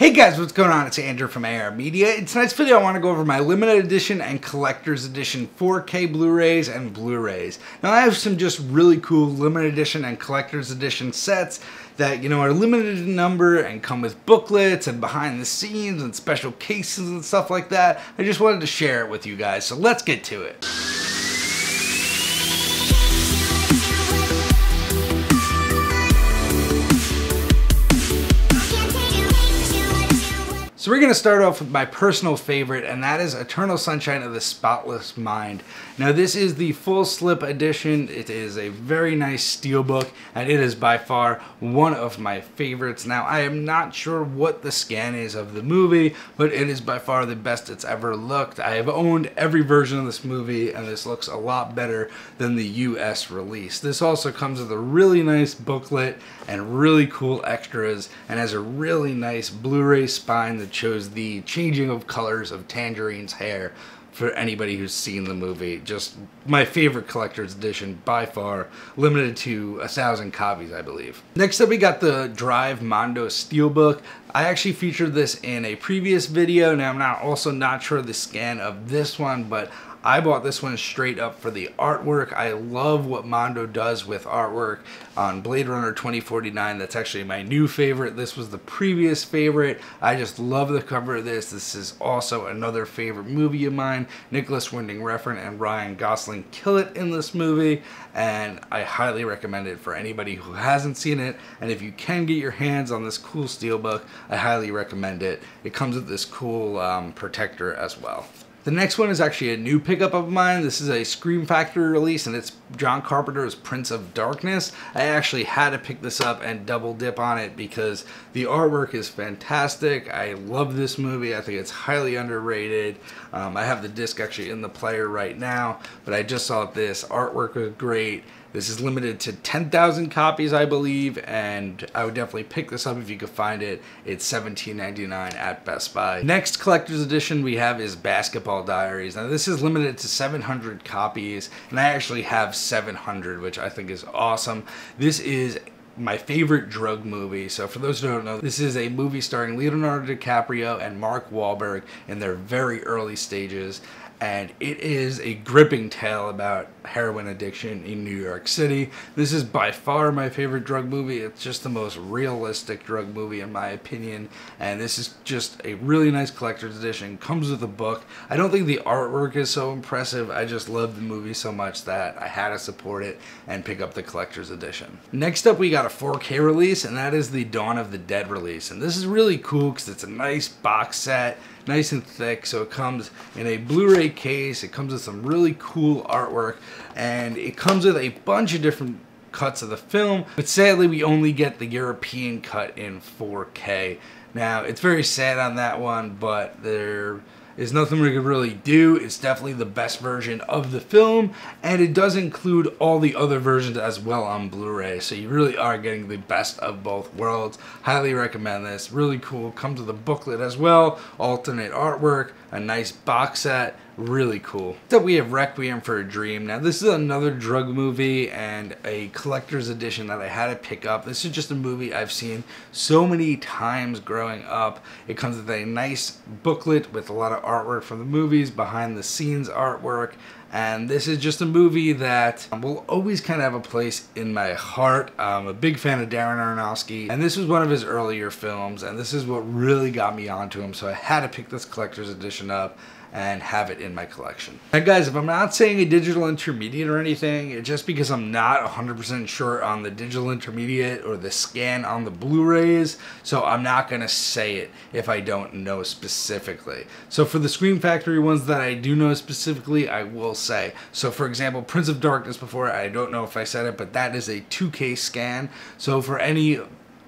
Hey guys, what's going on? It's Andrew from AR Media. In tonight's video, I want to go over my limited edition and collector's edition 4K Blu-rays and Blu-rays. Now I have some just really cool limited edition and collector's edition sets that, are limited in number and come with booklets and behind the scenes and special cases and stuff like that. I just wanted to share it with you guys, so let's get to it. So we're going to start off with my personal favorite, and that is Eternal Sunshine of the Spotless Mind. Now this is the full slip edition. It is a very nice steelbook, and it is by far one of my favorites. Now I am not sure what the scan is of the movie, but it is by far the best it's ever looked. I have owned every version of this movie, and this looks a lot better than the US release. This also comes with a really nice booklet and really cool extras, and has a really nice Blu-ray spine that shows the changing of colors of Tangerine's hair for anybody who's seen the movie. Just my favorite collector's edition by far, limited to 1,000 copies, I believe. Next up we got the Drive Mondo Steelbook. I actually featured this in a previous video. Now I'm also not sure the scan of this one, but I bought this one straight up for the artwork. I love what Mondo does with artwork on Blade Runner 2049. That's actually my new favorite. This was the previous favorite. I just love the cover of this. This is also another favorite movie of mine. Nicholas Winding Refn and Ryan Gosling kill it in this movie, and I highly recommend it for anybody who hasn't seen it. And if you can get your hands on this cool steelbook, I highly recommend it. It comes with this cool protector as well. The next one is actually a new pickup of mine. This is a Scream Factory release, and it's John Carpenter's Prince of Darkness. I actually had to pick this up and double dip on it because the artwork is fantastic. I love this movie. I think it's highly underrated. I have the disc actually in the player right now, but I just saw this. Artwork was great. This is limited to 10,000 copies, I believe, and I would definitely pick this up if you could find it. It's $17.99 at Best Buy. Next collector's edition we have is Basketball Diaries. Now this is limited to 700 copies, and I actually have 700, which I think is awesome. This is my favorite drug movie. So for those who don't know, this is a movie starring Leonardo DiCaprio and Mark Wahlberg in their very early stages. And it is a gripping tale about heroin addiction in New York City. This is by far my favorite drug movie. It's just the most realistic drug movie in my opinion. And this is just a really nice collector's edition. Comes with a book. I don't think the artwork is so impressive. I just love the movie so much that I had to support it and pick up the collector's edition. Next up we got a 4K release, and that is the Dawn of the Dead release. And this is really cool because it's a nice box set. Nice and thick, so it comes in a Blu-ray case. It comes with some really cool artwork, and it comes with a bunch of different cuts of the film, but sadly we only get the European cut in 4K. Now it's very sad on that one, but there is nothing we could really do. It's definitely the best version of the film, and it does include all the other versions as well on Blu-ray, so you really are getting the best of both worlds. Highly recommend this. Really cool. Comes with a booklet as well, alternate artwork, a nice box set. Really cool. Next up we have Requiem for a Dream. Now this is another drug movie and a collector's edition that I had to pick up. This is just a movie I've seen so many times growing up. It comes with a nice booklet with a lot of artwork from the movies, behind the scenes artwork, and this is just a movie that will always kind of have a place in my heart. I'm a big fan of Darren Aronofsky, and this was one of his earlier films, and this is what really got me onto him, so I had to pick this collector's edition up and have it in my collection. Now guys, if I'm not saying a digital intermediate or anything, it's just because I'm not 100% sure on the digital intermediate or the scan on the Blu-rays, so I'm not gonna say it if I don't know specifically. So for the Scream Factory ones that I do know specifically, I will say. So for example, Prince of Darkness before, I don't know if I said it, but that is a 2K scan. So for any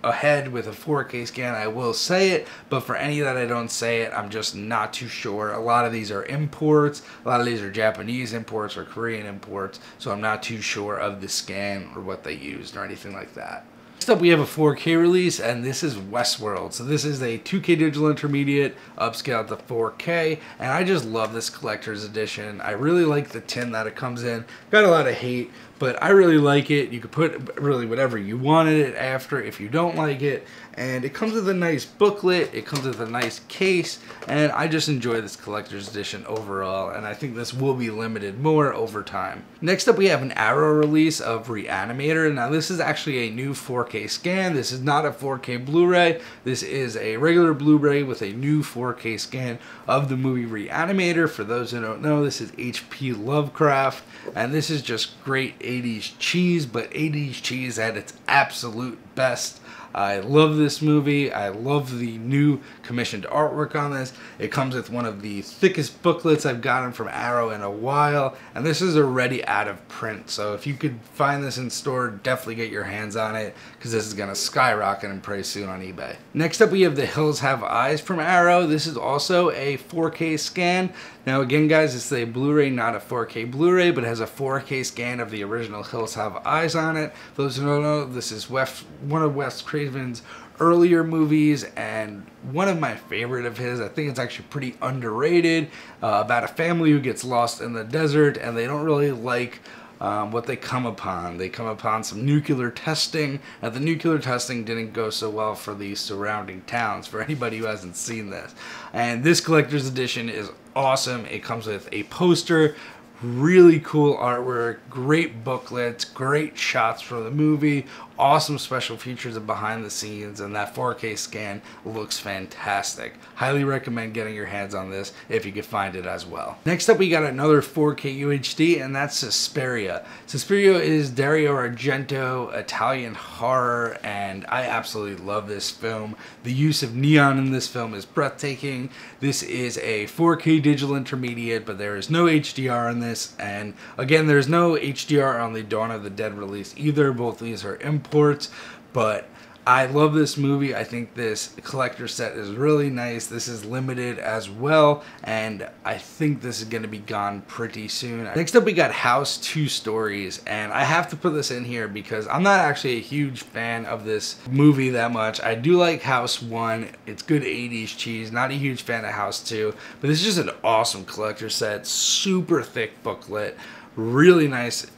ahead with a 4K scan, I will say it, but for any that I don't say it, I'm just not too sure. A lot of these are imports, a lot of these are Japanese imports or Korean imports, so I'm not too sure of the scan or what they used or anything like that. Next up we have a 4K release, and this is Westworld. So this is a 2K digital intermediate upscaled to 4K, and I just love this collector's edition. I really like the tin that it comes in. Got a lot of hate, but I really like it. You could put really whatever you wanted it after if you don't like it. And it comes with a nice booklet, it comes with a nice case, and I just enjoy this collector's edition overall, and I think this will be limited more over time. Next up we have an Arrow release of ReAnimator. Now this is actually a new 4K scan. This is not a 4K Blu-ray. This is a regular Blu-ray with a new 4K scan of the movie ReAnimator. For those who don't know, this is H.P. Lovecraft, and this is just great 80s cheese, but 80s cheese at its absolute best. I love this movie. I love the new commissioned artwork on this. It comes with one of the thickest booklets I've gotten from Arrow in a while, and this is already out of print. So if you could find this in store, definitely get your hands on it, because this is going to skyrocket in price soon on eBay. Next up we have The Hills Have Eyes from Arrow. This is also a 4K scan. Now again guys, it's a Blu-ray, not a 4K Blu-ray, but it has a 4K scan of the original Hills Have Eyes on it. For those who don't know, this is one of Wes Craven's earlier movies, and one of my favorite of his. I think it's actually pretty underrated, about a family who gets lost in the desert, and they don't really like what they come upon. They come upon some nuclear testing, and the nuclear testing didn't go so well for the surrounding towns, for anybody who hasn't seen this. And this collector's edition is awesome. It comes with a poster, really cool artwork, great booklets, great shots from the movie, awesome special features of behind the scenes, and that 4K scan looks fantastic. Highly recommend getting your hands on this if you can find it as well. Next up we got another 4K UHD, and that's Suspiria. Suspiria is Dario Argento Italian horror, and I absolutely love this film. The use of neon in this film is breathtaking. This is a 4K digital intermediate, but there is no HDR in this, and again, there's no HDR on the Dawn of the Dead release either. Both these are imports, but I love this movie. I think this collector set is really nice. This is limited as well, and I think this is going to be gone pretty soon. Next up we got House 2 Stories, and I have to put this in here because I'm not actually a huge fan of this movie that much. I do like House 1. It's good 80s cheese. Not a huge fan of House 2, but this is just an awesome collector set. Super thick booklet. Really nice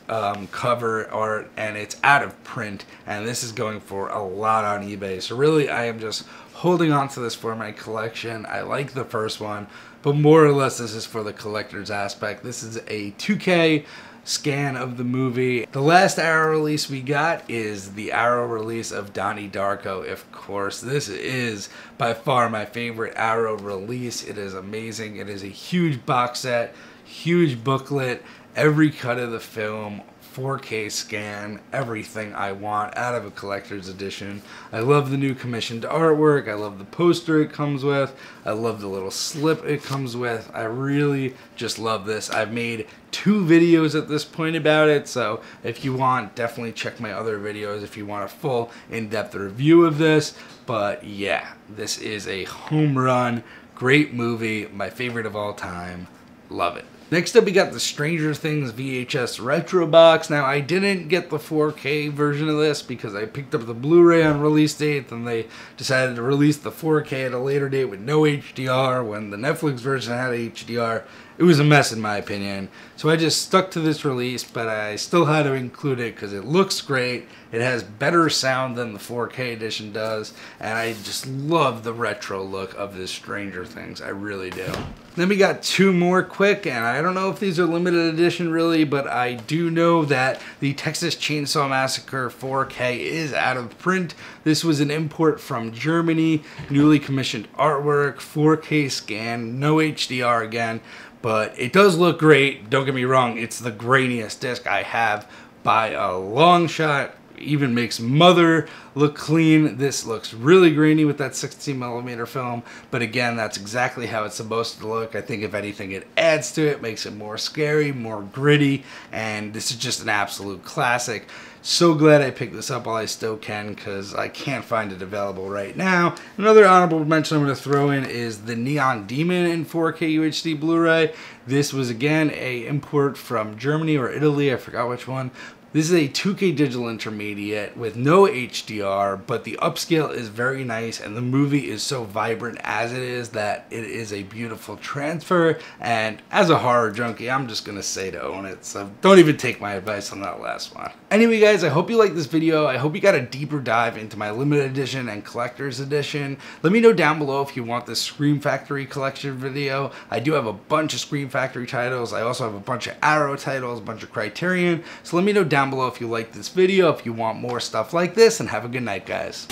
cover art, and it's out of print, and this is going for a lot on eBay. So really I am just holding on to this for my collection. I like the first one, but more or less this is for the collector's aspect. This is a 2K scan of the movie. The last Arrow release we got is the Arrow release of Donnie Darko. Of course, this is by far my favorite Arrow release. It is amazing. It is a huge box set, huge booklet, every cut of the film, 4K scan, everything I want out of a collector's edition. I love the new commissioned artwork. I love the poster it comes with. I love the little slip it comes with. I really just love this. I've made 2 videos at this point about it, so if you want, definitely check my other videos if you want a full in-depth review of this. But yeah, this is a home run. Great movie. My favorite of all time. Love it. Next up we got the Stranger Things VHS Retro Box. Now I didn't get the 4K version of this because I picked up the Blu-ray on release date, and they decided to release the 4K at a later date with no HDR when the Netflix version had HDR. It was a mess in my opinion. So I just stuck to this release, but I still had to include it because it looks great. It has better sound than the 4K edition does, and I just love the retro look of this Stranger Things. I really do. Then we got 2 more quick, and I don't know if these are limited edition really, but I do know that the Texas Chainsaw Massacre 4K is out of print. This was an import from Germany, newly commissioned artwork, 4K scan, no HDR again, but it does look great. Don't get me wrong, it's the grainiest disc I have by a long shot. Even makes Mother look clean. This looks really grainy with that 16mm film, but again, that's exactly how it's supposed to look. I think if anything, it adds to it, makes it more scary, more gritty, and this is just an absolute classic. So glad I picked this up while I still can, because I can't find it available right now. Another honorable mention I'm going to throw in is the Neon Demon in 4K UHD Blu-ray. This was again a import from Germany or Italy, I forgot which one. This is a 2K digital intermediate with no HDR, but the upscale is very nice and the movie is so vibrant as it is that it is a beautiful transfer. And as a horror junkie, I'm just gonna say to own it, so don't even take my advice on that last one. Anyway guys, I hope you liked this video. I hope you got a deeper dive into my limited edition and collector's edition. Let me know down below if you want this Scream Factory collection video. I do have a bunch of Scream Factory titles. I also have a bunch of Arrow titles, a bunch of Criterion. So let me know down below if you like this video, if you want more stuff like this, and have a good night, guys.